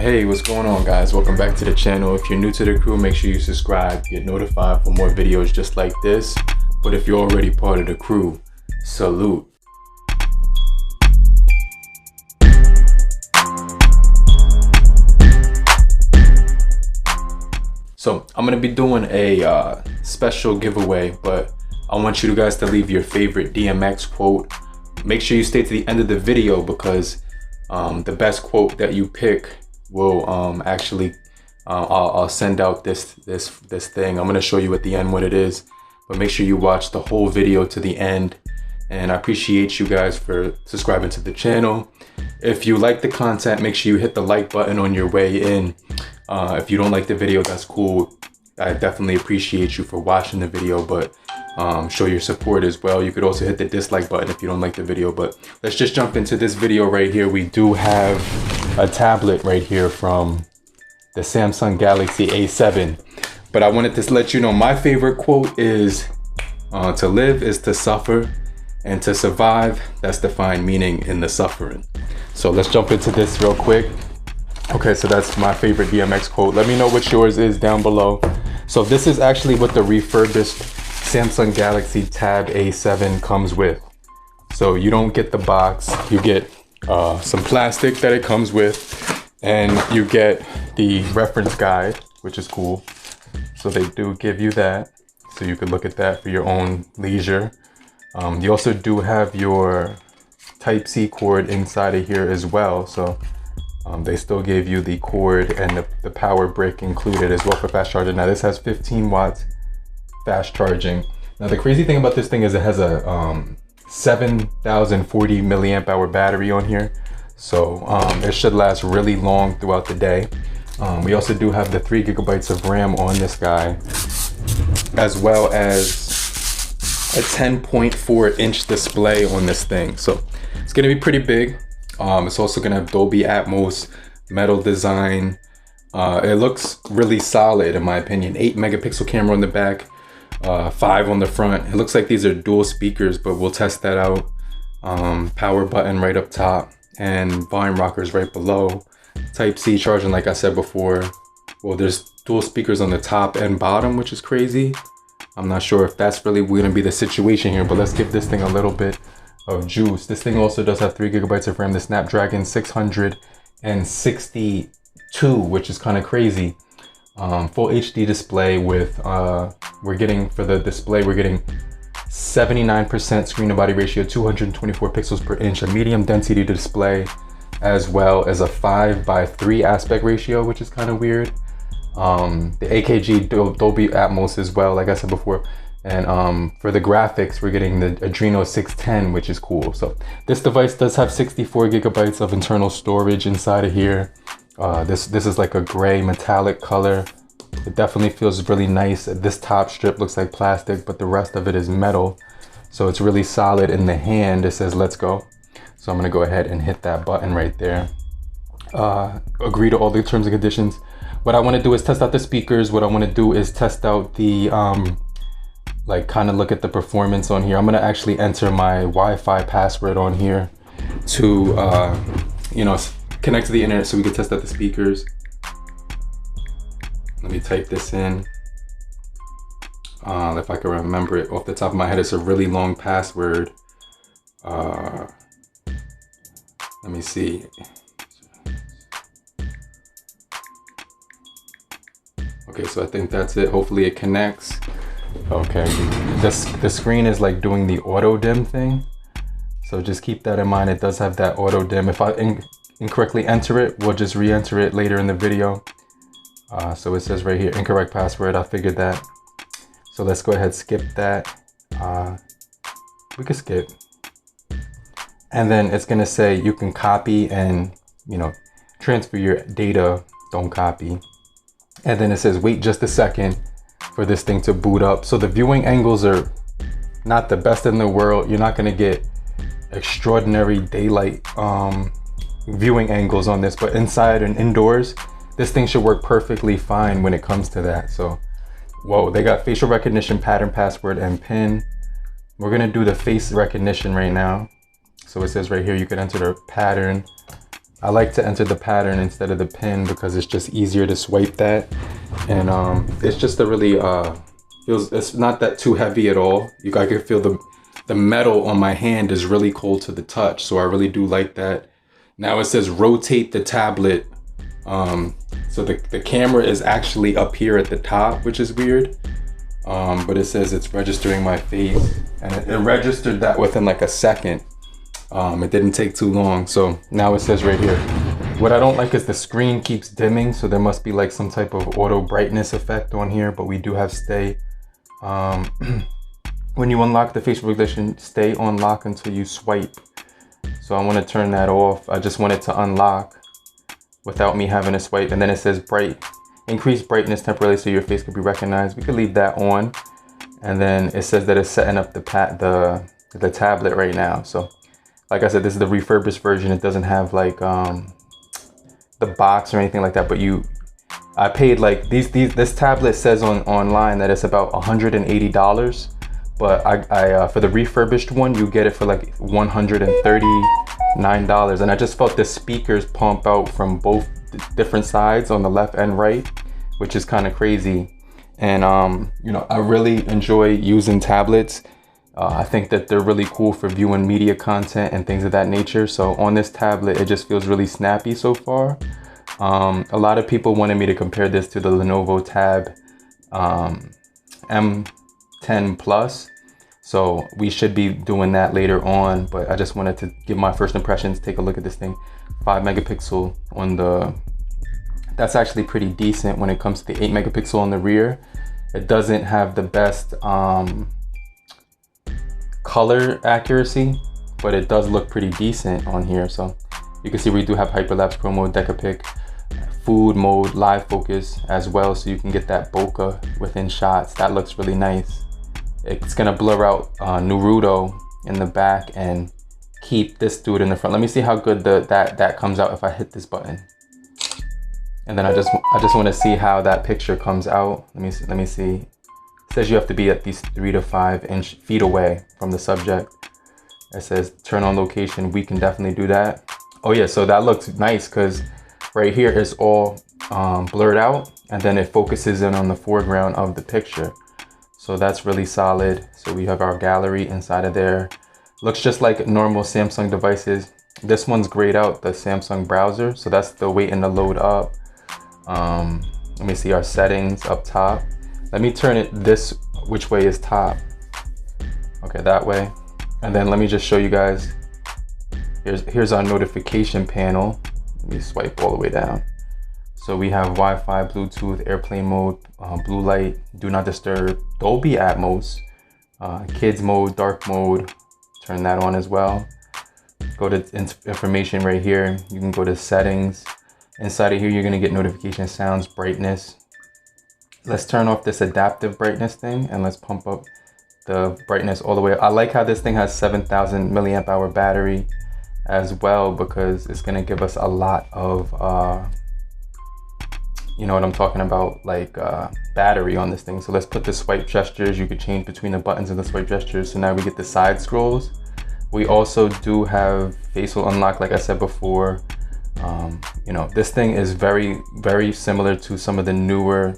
Hey, what's going on, guys? Welcome back to the channel. If you're new to the crew, make sure you subscribe, get notified for more videos just like this. But if you're already part of the crew, salute. So I'm gonna be doing a special giveaway, but I want you guys to leave your favorite DMX quote. Make sure you stay to the end of the video because the best quote that you pick will I'll send out this thing. I'm gonna show you at the end what it is, but make sure you watch the whole video to the end. And I appreciate you guys for subscribing to the channel. If you like the content, make sure you hit the like button on your way in. If you don't like the video, that's cool. I definitely appreciate you for watching the video, but show your support as well. You could also hit the dislike button if you don't like the video, but let's just jump into this video right here. We do have a tablet right here from the Samsung Galaxy A7, but I wanted to let you know my favorite quote is to live is to suffer, and to survive, that's the fine meaning in the suffering. So let's jump into this real quick. Okay, so that's my favorite DMX quote. Let me know what yours is down below. So this is actually what the refurbished Samsung Galaxy Tab A7 comes with. So you don't get the box, you get some plastic that it comes with, and you get the reference guide, which is cool. So they do give you that, so you can look at that for your own leisure. You also do have your Type-C cord inside of here as well. So they still gave you the cord and the power brick included as well for fast charging. Now this has 15 watts fast charging. Now the crazy thing about this thing is it has a 7040 milliamp hour battery on here. So it should last really long throughout the day. We also do have the 3 gigabytes of RAM on this guy, as well as a 10.4 inch display on this thing. So it's gonna be pretty big. It's also gonna have Dolby Atmos metal design. It looks really solid in my opinion. 8 megapixel camera on the back, 5 on the front. It looks like these are dual speakers, but we'll test that out. Power button right up top and volume rockers right below. Type-C charging, like I said before. Well, there's dual speakers on the top and bottom, which is crazy. I'm not sure if that's really gonna be the situation here, but let's give this thing a little bit of juice. This thing also does have 3 gigabytes of RAM, the Snapdragon 662, which is kind of crazy. Full HD display with, we're getting 79% screen to body ratio, 224 pixels per inch, a medium density display, as well as a 5:3 aspect ratio, which is kind of weird. The AKG Dolby Atmos as well, like I said before. And for the graphics, we're getting the Adreno 610, which is cool. So this device does have 64 gigabytes of internal storage inside of here. This is like a gray metallic color. It definitely feels really nice. This top strip looks like plastic, but the rest of it is metal. So it's really solid in the hand. It says, let's go. So I'm gonna go ahead and hit that button right there. Agree to all the terms and conditions. What I wanna do is test out the speakers. What I wanna do is test out the, like kind of look at the performance on here. I'm gonna actually enter my Wi-Fi password on here to, you know, connect to the internet so we can test out the speakers. Let me type this in. If I can remember it off the top of my head, it's a really long password. Let me see. Okay, so I think that's it. Hopefully it connects. Okay, the screen is like doing the auto dim thing. So just keep that in mind. It does have that auto dim. If I incorrectly enter it, we'll just re-enter it later in the video. So it says right here, incorrect password. I figured that. So let's go ahead, skip that. We can skip. And then it's gonna say you can copy and, you know, transfer your data, don't copy. And then it says wait just a second for this thing to boot up. So the viewing angles are not the best in the world. You're not gonna get extraordinary daylight viewing angles on this, but inside and indoors, this thing should work perfectly fine when it comes to that. So, whoa, they got facial recognition, pattern, password, and PIN. We're gonna do the face recognition right now. So it says right here, you can enter the pattern I like to enter the pattern instead of the pin because it's just easier to swipe that. And it's just a really, it's not that too heavy at all. I can feel the metal on my hand is really cold to the touch. So I really do like that. Now it says rotate the tablet. So the camera is actually up here at the top, which is weird. But it says it's registering my face, and it registered that within like a second. It didn't take too long. So now it says right here, what I don't like is the screen keeps dimming. So there must be like some type of auto brightness effect on here, but we do have stay. When you unlock the facial recognition, stay on lock until you swipe. So I want to turn that off. I just want it to unlock without me having to swipe. And then it says increase brightness temporarily so your face can be recognized. We could leave that on. And then it says that it's setting up the tablet right now. So like I said, this is the refurbished version. It doesn't have like the box or anything like that, but I paid like this tablet says online that it's about $180, but I for the refurbished one you get it for like $139, and I just felt the speakers pump out from both different sides on the left and right, which is kind of crazy. And you know, I really enjoy using tablets. I think that they're really cool for viewing media content and things of that nature. So on this tablet, it just feels really snappy so far. A lot of people wanted me to compare this to the Lenovo Tab M10 Plus. So we should be doing that later on, but I just wanted to give my first impressions, take a look at this thing. 5 megapixel on that's actually pretty decent when it comes to the 8 megapixel on the rear. It doesn't have the best color accuracy, but it does look pretty decent on here. So you can see we do have hyperlapse, pro mode, decapic, food mode, live focus as well, so you can get that bokeh within shots. That looks really nice. It's gonna blur out Naruto in the back and keep this dude in the front. Let me see how good that comes out if I hit this button. And then I just want to see how that picture comes out. Let me see. It says you have to be at least 3 to 5 feet away from the subject. It says turn on location. We can definitely do that. Oh yeah, so that looks nice because right here is all blurred out, and then it focuses in on the foreground of the picture. So that's really solid. So we have our gallery inside of there. Looks just like normal Samsung devices. This one's grayed out, the Samsung browser. So that's the waiting to load up. Let me see our settings up top. Let me turn it which way is top. Okay, that way. And then let me just show you guys. Here's our notification panel. Let me swipe all the way down. So we have Wi-Fi, Bluetooth, airplane mode, blue light, do not disturb, Dolby Atmos, kids mode, dark mode. Turn that on as well. Go to information right here. You can go to settings. Inside of here, you're gonna get notification sounds, brightness. Let's turn off this adaptive brightness thing and let's pump up the brightness all the way. I like how this thing has 7,000 milliamp hour battery as well, because it's gonna give us a lot of, you know what I'm talking about, like battery on this thing. So let's put the swipe gestures. You could change between the buttons and the swipe gestures. So now we get the side scrolls. We also do have facial unlock, like I said before. You know, this thing is very, very similar to some of the newer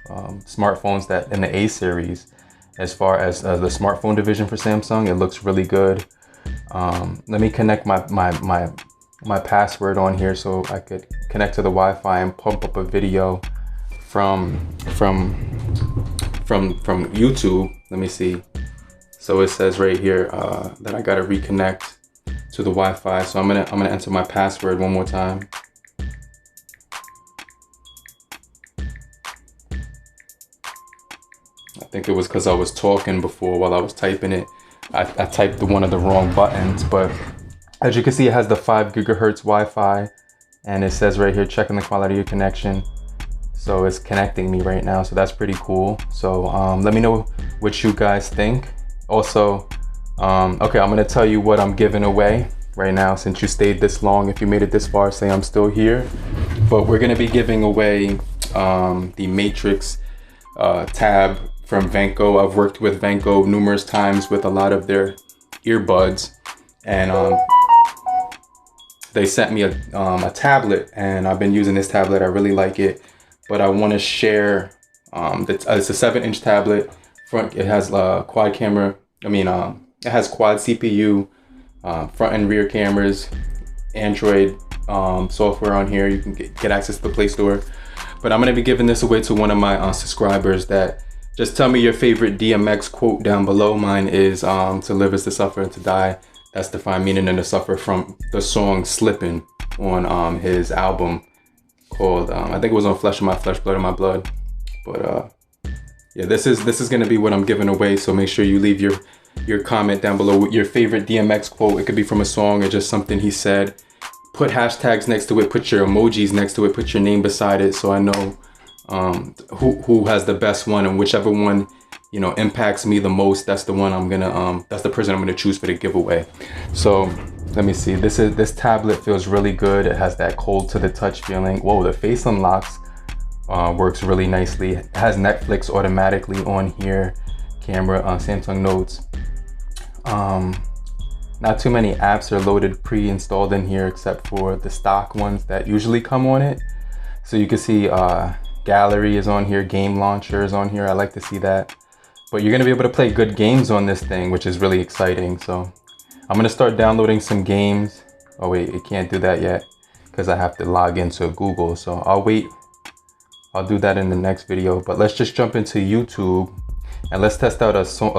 smartphones that in the A series, as far as the smartphone division for Samsung. It looks really good. Let me connect my password on here so I could connect to the Wi-Fi and pump up a video from YouTube. Let me see. So it says right here that I gotta reconnect to the Wi-Fi. So I'm gonna enter my password one more time. I think it was because I was talking before while I was typing it. I typed one of the wrong buttons, but as you can see, it has the 5 gigahertz Wi-Fi, and it says right here, checking the quality of your connection. So it's connecting me right now, so that's pretty cool. So let me know what you guys think. Also, okay, I'm gonna tell you what I'm giving away right now, since you stayed this long. If you made it this far, say I'm still here. But we're gonna be giving away the Matrix tab from Vanco. I've worked with Vanco numerous times with a lot of their earbuds, and they sent me a tablet, and I've been using this tablet. I really like it, but I want to share. It's a 7-inch tablet. Front, it has quad camera. It has quad CPU, front and rear cameras, Android software on here. You can get access to the Play Store. But I'm gonna be giving this away to one of my subscribers. That just tell me your favorite DMX quote down below. Mine is to live is to suffer and to die. That's the fine meaning and to suffer, from the song Slippin' on his album called I think it was on Flesh of My Flesh, Blood of My Blood. But yeah, this is gonna be what I'm giving away. So make sure you leave your comment down below with your favorite DMX quote. It could be from a song or just something he said. Put hashtags next to it, put your emojis next to it, put your name beside it, so I know who has the best one, and whichever one, you know, impacts me the most, that's the one I'm gonna that's the person I'm gonna choose for the giveaway. So let me see. This tablet feels really good. It has that cold to the touch feeling. Whoa, the face unlocks works really nicely. It has Netflix automatically on here. Camera, Samsung Notes. Not too many apps are loaded pre-installed in here, except for the stock ones that usually come on it. So you can see gallery is on here, game launcher is on here. I like to see that. But you're gonna be able to play good games on this thing, which is really exciting. So I'm gonna start downloading some games. Oh wait, it can't do that yet because I have to log into Google. So I'll wait. I'll do that in the next video. But let's just jump into YouTube and let's test out a song,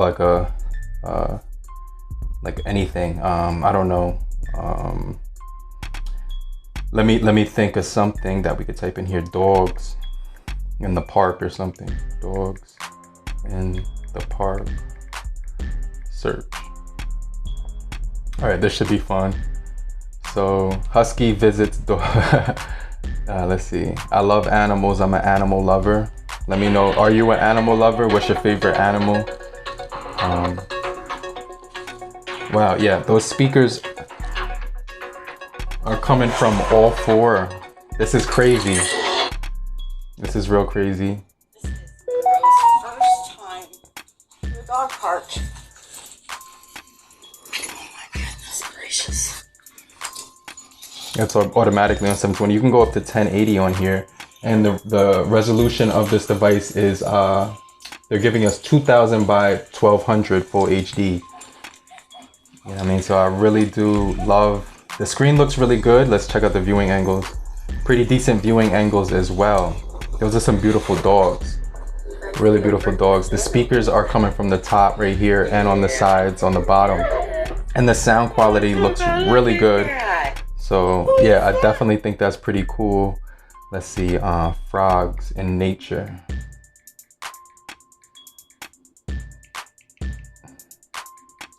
like anything. I don't know. Let me think of something that we could type in here. Dogs in the park or something. Dogs in the park. Search. All right, this should be fun. So Husky visits dog. Let's see. I love animals. I'm an animal lover. Let me know. Are you an animal lover? What's your favorite animal? Wow, yeah, those speakers are coming from all 4. This is crazy. This is real crazy. This is the first time to a dog park. Oh my goodness gracious. It's automatically on 720. You can go up to 1080 on here. And the resolution of this device is, they're giving us 2000 by 1200 full HD. You know what I mean? So I really do love, the screen looks really good. Let's check out the viewing angles. Pretty decent viewing angles as well. Those are some beautiful dogs. Really beautiful dogs. The speakers are coming from the top right here and on the sides, on the bottom. And the sound quality looks really good. So yeah, I definitely think that's pretty cool. Let's see, frogs in nature.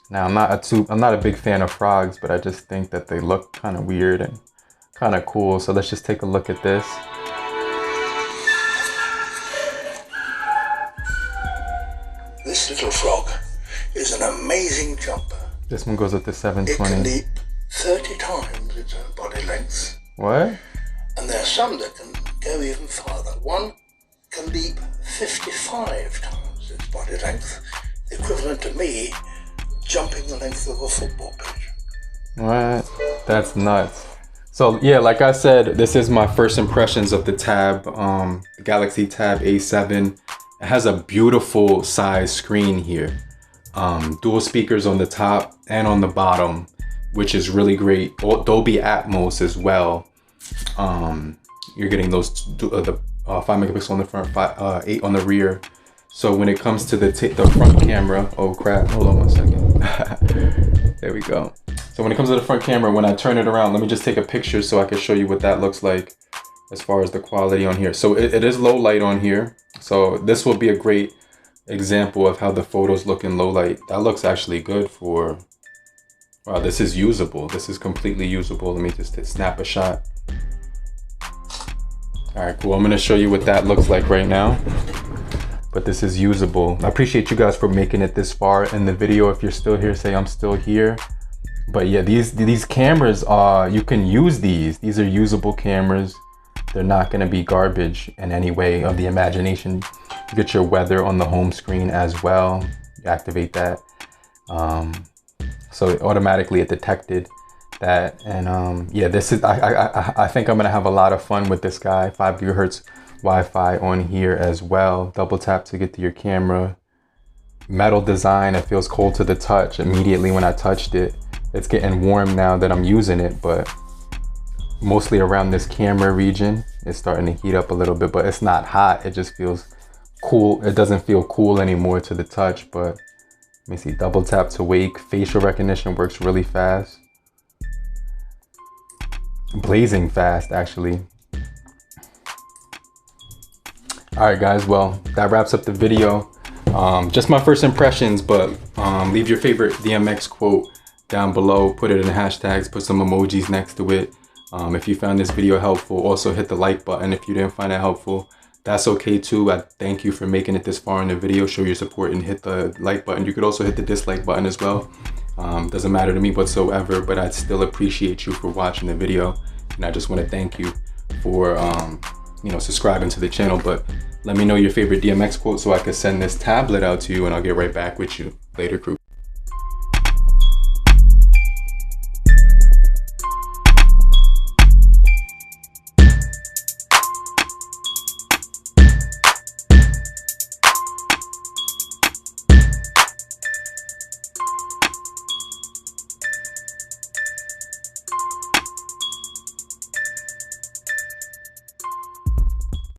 Now I'm not a big fan of frogs, but I just think that they look kind of weird and kind of cool. So let's just take a look at this. This little frog is an amazing jumper. This one goes up to It 720. can leap 30 times its own body length. What? And there are some that can go even farther. One can leap 55 times its body length, equivalent to me jumping the length of a football pitch. What? That's nuts. So yeah, like I said, this is my first impressions of the Tab, the Galaxy Tab A7. It has a beautiful size screen here. Dual speakers on the top and on the bottom, which is really great. Dolby Atmos as well. You're getting those the 5 megapixels on the front, 8 on the rear. So when it comes to the front camera, oh crap, hold on 1 second. There we go. So when it comes to the front camera, when I turn it around, let me just take a picture so I can show you what that looks like as far as the quality on here. So it is low light on here. So this will be a great example of how the photos look in low light. That looks actually good for, wow, this is usable. This is completely usable. Let me just snap a shot. All right, cool. I'm gonna show you what that looks like right now. But this is usable. I appreciate you guys for making it this far in the video. If you're still here, say I'm still here. But yeah, these cameras are, you can use these. These are usable cameras. They're not gonna be garbage in any way of the imagination. You get your weather on the home screen as well. You activate that. So automatically it detected that. And yeah, this is, I think I'm gonna have a lot of fun with this guy. 5 gigahertz Wi-Fi on here as well. Double tap to get to your camera. Metal design, it feels cold to the touch immediately when I touched it. It's getting warm now that I'm using it, but mostly around this camera region, it's starting to heat up a little bit, but it's not hot. It just feels cool. It doesn't feel cool anymore to the touch, but let me see, double tap to wake. Facial recognition works really fast. Blazing fast, actually. All right, guys, well, that wraps up the video. Just my first impressions, but leave your favorite DMX quote down below. Put it in the hashtags, put some emojis next to it. If you found this video helpful, also hit the like button. If you didn't find it helpful, that's okay too. I thank you for making it this far in the video. Show your support and hit the like button. You could also hit the dislike button as well. Doesn't matter to me whatsoever, but I'd still appreciate you for watching the video. And I just want to thank you for you know, subscribing to the channel. But let me know your favorite DMX quote so I can send this tablet out to you, and I'll get right back with you later, crew.